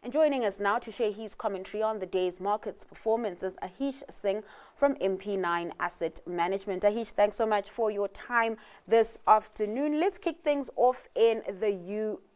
And joining us now to share his commentary on the day's markets performance is Aheesh Singh from MP9 Asset Management. Aheesh, thanks so much for your time this afternoon. Let's kick things off in the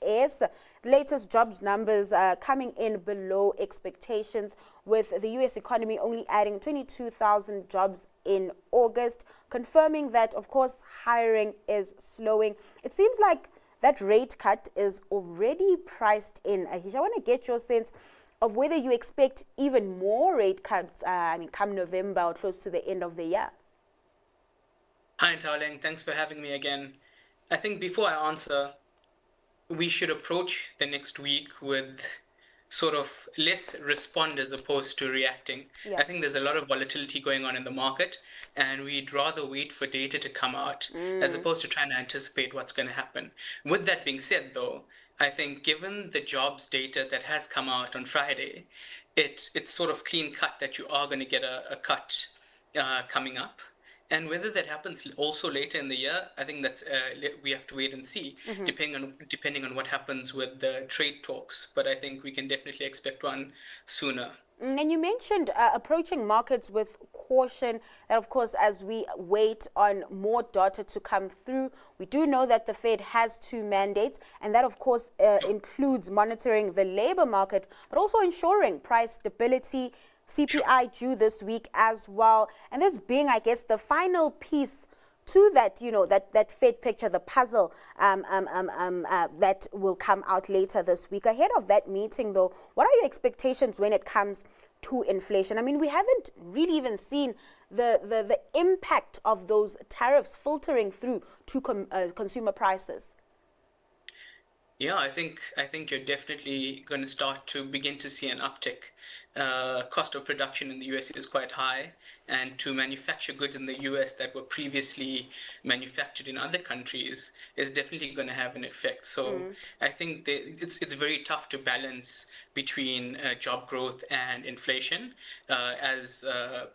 US. Latest jobs numbers coming in below expectations, with the US economy only adding 22,000 jobs in August, confirming that, of course, hiring is slowing. It seems like that rate cut is already priced in. Aheesh, I want to get your sense of whether you expect even more rate cuts, come November or close to the end of the year. Hi, Tarling. Thanks for having me again. I think before I answer, we should approach the next week with sort of less respond as opposed to reacting. Yeah. I think there's a lot of volatility going on in the market, and we'd rather wait for data to come out as opposed to trying to anticipate what's going to happen. With that being said, though, I think given the jobs data that has come out on Friday, it's sort of clean cut that you are going to get a cut coming up. And whether that happens also later in the year, I think that's we have to wait and see, depending on what happens with the trade talks. But I think we can definitely expect one sooner. And you mentioned approaching markets with caution. That, of course, as we wait on more data to come through, we do know that the Fed has two mandates, and that, of course, includes monitoring the labor market, but also ensuring price stability. CPI due this week as well. And this being, I guess, the final piece to that, that Fed picture, the puzzle that will come out later this week. Ahead of that meeting, though, what are your expectations when it comes to inflation? I mean, we haven't really even seen the impact of those tariffs filtering through to consumer prices. Yeah, I think you're definitely going to start to begin to see an uptick. Cost of production in the US is quite high, and to manufacture goods in the US that were previously manufactured in other countries is definitely going to have an effect. So I think it's very tough to balance between job growth and inflation, as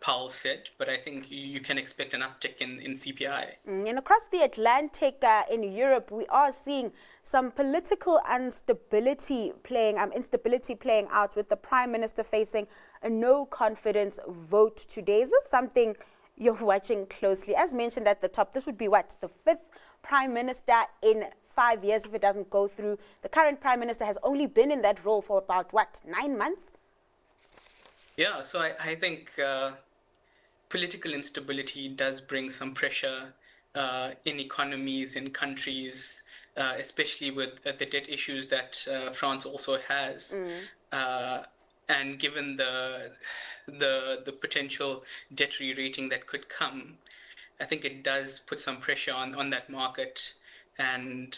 Powell said. But I think you can expect an uptick in CPI. And across the Atlantic, in Europe, we are seeing some political instability playing out, with the Prime Minister facing a no-confidence vote today. Is this something you're watching closely? As mentioned at the top, this would be the fifth Prime Minister in 5 years if it doesn't go through. The current Prime Minister has only been in that role for about, 9 months? Yeah, so I think political instability does bring some pressure in economies, in countries, especially with the debt issues that France also has. And given the potential debt re-rating that could come, I think it does put some pressure on that market. And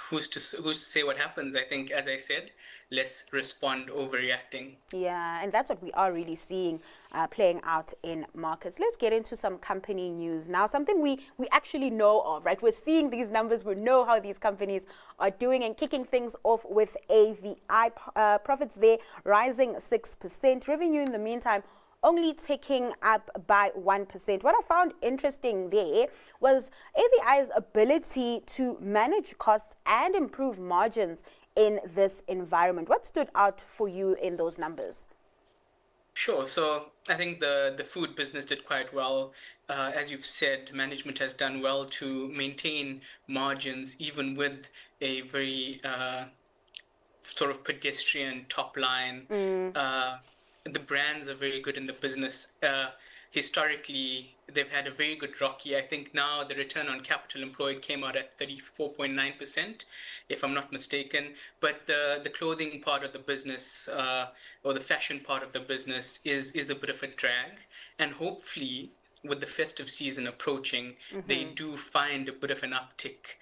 who's to say what happens? I think, as I said, less respond overreacting. Yeah, and that's what we are really seeing playing out in markets. Let's get into some company news now, something we actually know of, right? We're seeing these numbers, we know how these companies are doing, and kicking things off with AVI. Profits there rising 6%. Revenue in the meantime only ticking up by 1%. What I found interesting there was AVI's ability to manage costs and improve margins in this environment. What stood out for you in those numbers? Sure. So I think the food business did quite well. As you've said, management has done well to maintain margins, even with a very sort of pedestrian top line. The brands are very good in the business. Historically, they've had a very good ROCE. I think now the return on capital employed came out at 34.9%, if I'm not mistaken. But the clothing part of the business, or the fashion part of the business, is a bit of a drag. And hopefully, with the festive season approaching, they do find a bit of an uptick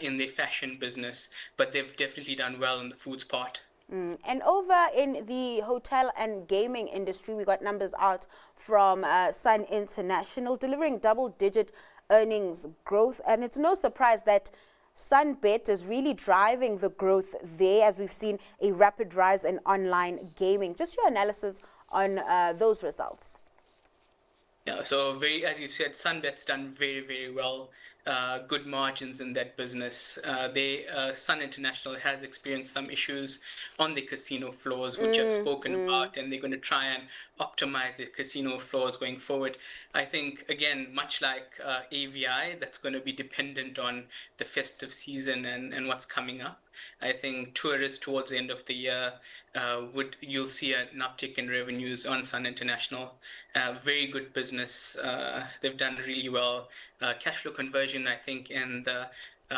in their fashion business. But they've definitely done well in the foods part. And over in the hotel and gaming industry, we got numbers out from Sun International, delivering double-digit earnings growth. And it's no surprise that SunBet is really driving the growth there, as we've seen a rapid rise in online gaming. Just your analysis on those results. Yeah, so very, as you said, Sunbet's done very, very well. Good margins in that business. Sun International has experienced some issues on the casino floors, which I've spoken about, and they're going to try and optimize the casino floors going forward. I think, again, much like AVI, that's going to be dependent on the festive season and what's coming up. I think tourists towards the end of the year would you'll see an uptick in revenues on Sun International. Very good business. They've done really well. Cash flow conversion, I think, in the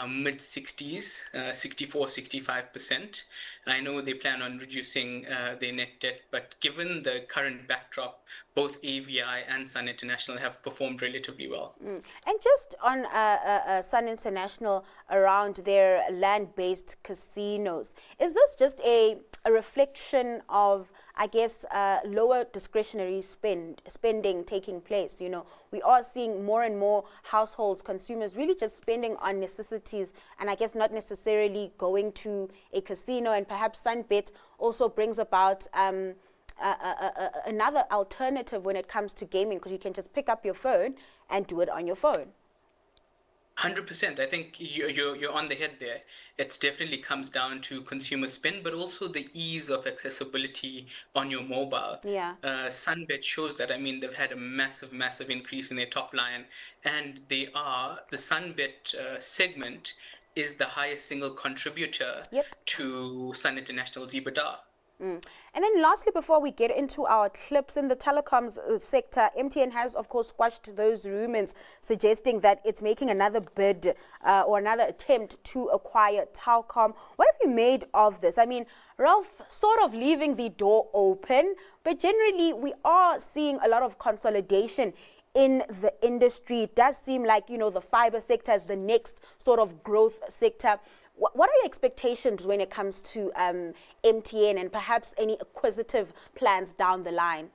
mid 60s, 64, 65%. I know they plan on reducing their net debt, but given the current backdrop, both AVI and Sun International have performed relatively well. And just on Sun International around their land-based casinos, is this just a reflection of, I guess, lower discretionary spending taking place? You know, we are seeing more and more households, consumers really just spending on necessities, and I guess not necessarily going to a casino. And perhaps Sunbet also brings about another alternative when it comes to gaming, because you can just pick up your phone and do it on your phone. 100%. I think you're on the head there. It definitely comes down to consumer spend, but also the ease of accessibility on your mobile. Yeah. Sunbet shows that. I mean, they've had a massive, massive increase in their top line, and the Sunbet segment is the highest single contributor Yep. to Sun International's EBITDA. And then lastly, before we get into our clips, in the telecoms sector, MTN has, of course, squashed those rumors suggesting that it's making another bid or another attempt to acquire Telkom. What have you made of this? I mean, Ralph, sort of leaving the door open, but generally we are seeing a lot of consolidation in the industry. It does seem like, you know, the fiber sector is the next sort of growth sector. What are your expectations when it comes to MTN and perhaps any acquisitive plans down the line?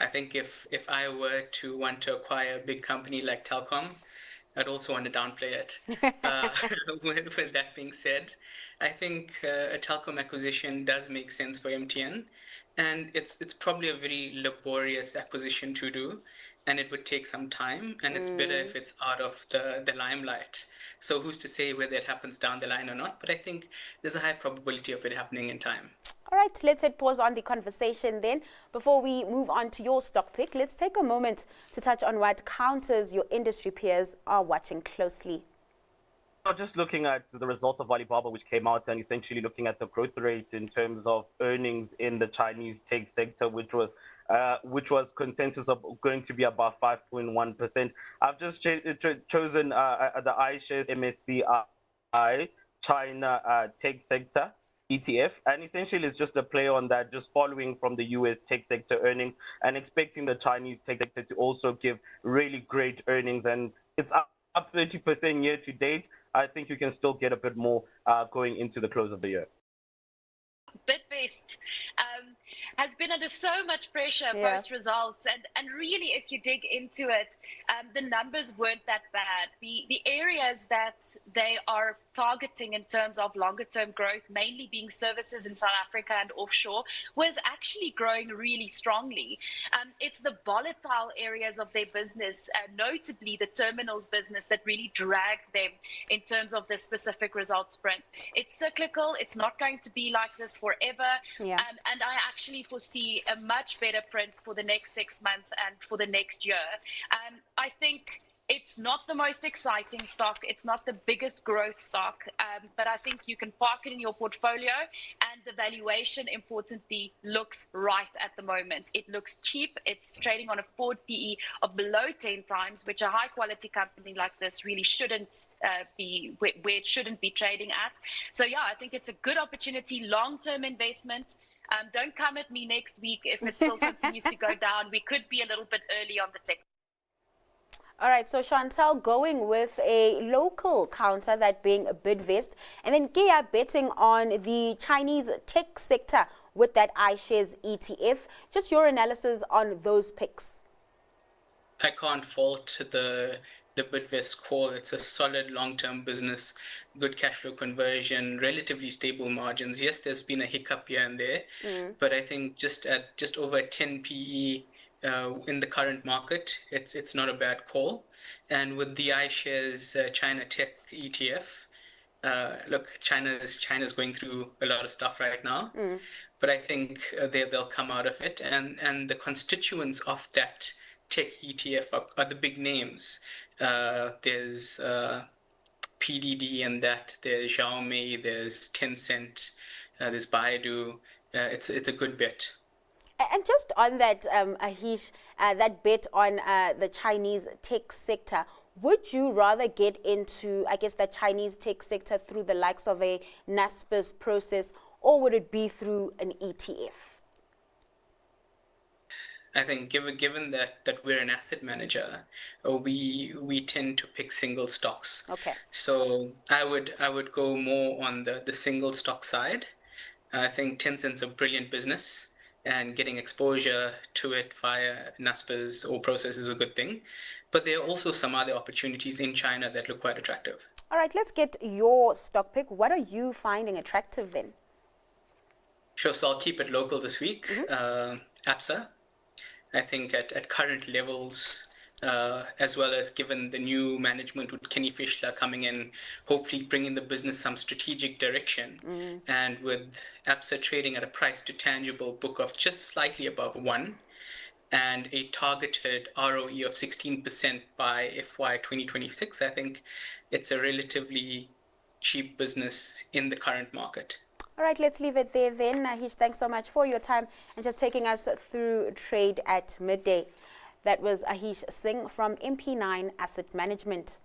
I think if I were to want to acquire a big company like Telkom, I'd also want to downplay it. Uh, with that being said, I think a telecom acquisition does make sense for MTN, and it's probably a very laborious acquisition to do, and it would take some time, and it's better if it's out of the limelight. So who's to say whether it happens down the line or not? But I think there's a high probability of it happening in time. All right, let's hit pause on the conversation then. Before we move on to your stock pick, let's take a moment to touch on what counters your industry peers are watching closely. Just looking at the results of Alibaba, which came out, and essentially looking at the growth rate in terms of earnings in the Chinese tech sector, which was consensus of going to be about 5.1%. I've just chosen the iShares MSCI China tech sector ETF, and essentially it's just a play on that, just following from the US tech sector earnings and expecting the Chinese tech sector to also give really great earnings, and it's up 30% year to date. I think you can still get a bit more going into the close of the year. Bidvest has been under so much pressure post results, and really, if you dig into it, the numbers weren't that bad. The areas that they are targeting in terms of longer term growth, mainly being services in South Africa and offshore, was actually growing really strongly. It's the volatile areas of their business, notably the terminals business, that really dragged them in terms of the specific results sprint. It's cyclical. It's not going to be like this forever. And I actually foresee a much better print for the next 6 months and for the next year. I think it's not the most exciting stock. It's not the biggest growth stock, but I think you can park it in your portfolio, and the valuation, importantly, looks right at the moment. It looks cheap. It's trading on a forward PE of below 10 times, which a high quality company like this really shouldn't be where it shouldn't be trading at. So yeah, I think it's a good opportunity, long-term investment. Don't come at me next week if it still continues to go down. We could be a little bit early on the tech. All right, so Chantal, going with a local counter, that being a Bidvest, and then Gia betting on the Chinese tech sector with that iShares ETF. Just your analysis on those picks. I can't fault the Bidvest call. It's a solid long-term business, good cash flow conversion, relatively stable margins. Yes, there's been a hiccup here and there, but I think just over 10 PE, in the current market, it's not a bad call. And with the iShares China Tech ETF, look, China's going through a lot of stuff right now, but I think they'll come out of it, and the constituents of that tech ETF are the big names. There's PDD and that. There's Xiaomi. There's Tencent. There's Baidu. It's a good bet. And just on that, Aheesh, that bet on the Chinese tech sector, would you rather get into, I guess, the Chinese tech sector through the likes of a NASPERS process, or would it be through an ETF? I think given that we're an asset manager, we tend to pick single stocks. Okay. So I would go more on the single stock side. I think Tencent's a brilliant business, and getting exposure to it via NASPERS or process is a good thing. But there are also some other opportunities in China that look quite attractive. All right, let's get your stock pick. What are you finding attractive then? Sure, so I'll keep it local this week. APSA, I think at current levels, as well as given the new management with Kenny Fischler coming in, hopefully bringing the business some strategic direction. And with APSA trading at a price to tangible book of just slightly above 1, and a targeted ROE of 16% by FY 2026, I think it's a relatively cheap business in the current market. All right, let's leave it there then. Aheesh, thanks so much for your time and just taking us through trade at midday. That was Aheesh Singh from MP9 Asset Management.